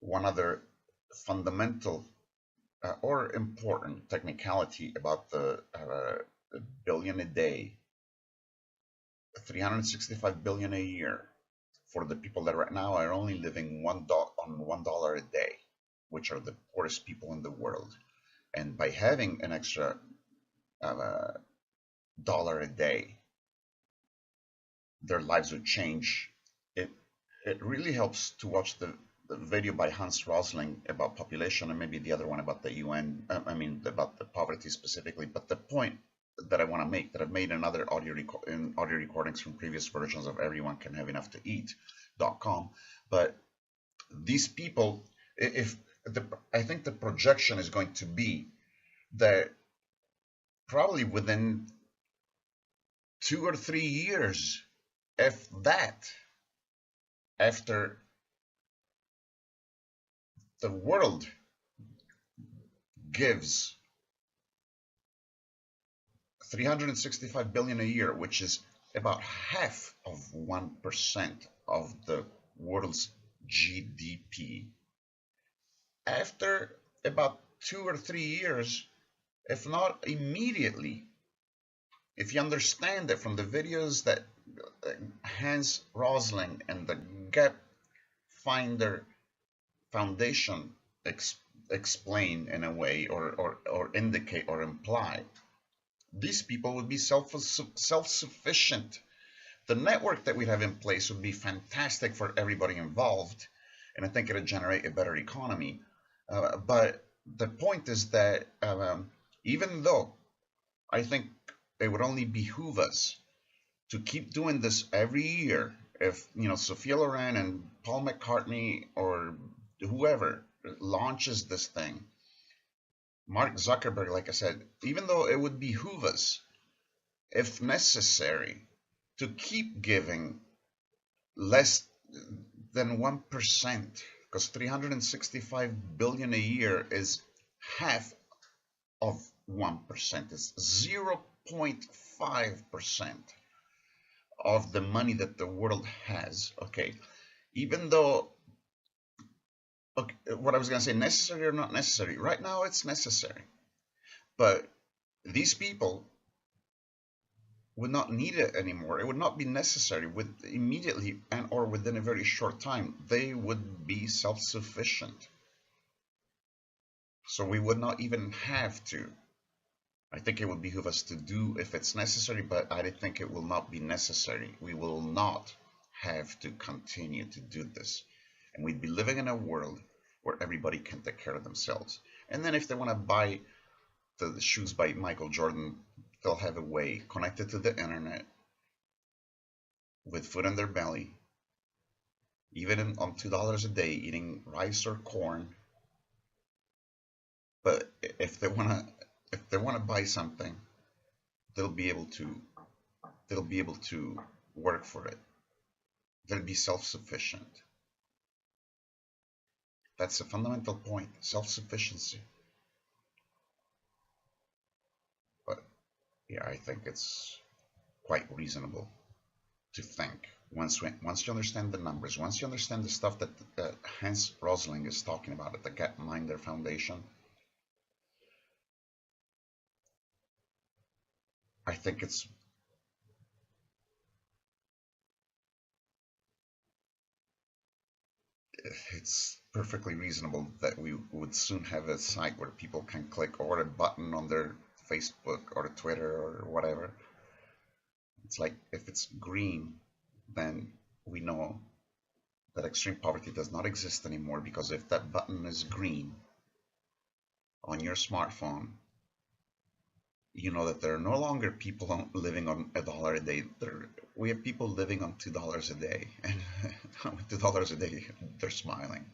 one other fundamental or important technicality about the billion a day, 365 billion a year for the people that right now are only living on $1 a day, which are the poorest people in the world. And by having an extra uh, dollar a day, their lives would change. It it really helps to watch the video by Hans Rosling about population and maybe the other one about the UN. I mean about the poverty specifically. But the point that I want to make, that I've made in other audio recordings from previous versions of Everyone Can Have Enough to Eat.com, but these people, if I think the projection is going to be that probably within 2 or 3 years, if that, after the world gives 365 billion a year, which is about half of 1% of the world's GDP, after about 2 or 3 years, if not immediately, if you understand it from the videos that Hans Rosling and the Gap Finder Foundation explain in a way, or indicate or imply, these people would be self-sufficient. The network that we have in place would be fantastic for everybody involved, and I think it would generate a better economy. But the point is that even though I think it would only behoove us to keep doing this every year, if Sophia Loren and Paul McCartney or whoever launches this thing, Mark Zuckerberg, like I said, even though it would behoove us, if necessary, to keep giving less than 1%, because 365 billion a year is half of 1%. It's 0.5% of the money that the world has. Okay, even though, okay, what I was going to say, necessary or not necessary, right now it's necessary, but these people would not need it anymore. It would not be necessary immediately, and or within a very short time. They would be self-sufficient, so we would not even have to. I think it would behoove us to do if it's necessary, but I think it will not be necessary. We will not have to continue to do this. And we'd be living in a world where everybody can take care of themselves. And then if they want to buy the shoes by Michael Jordan, they'll have a way connected to the internet with food in their belly, even on $2 a day, eating rice or corn. But if they want to buy something, they'll be able to work for it. They'll be self-sufficient. That's a fundamental point, self-sufficiency. But yeah, I think it's quite reasonable to think, once you understand the numbers, once you understand the stuff that Hans Rosling is talking about at the Gapminder Foundation, I think it's perfectly reasonable that we would soon have a site where people can click, or a button on their Facebook or Twitter or whatever. It's like, if it's green, then we know that extreme poverty does not exist anymore, because if that button is green on your smartphone, you know that there are no longer people living on $1 a day. We have people living on $2 a day, and with $2 a day, they're smiling.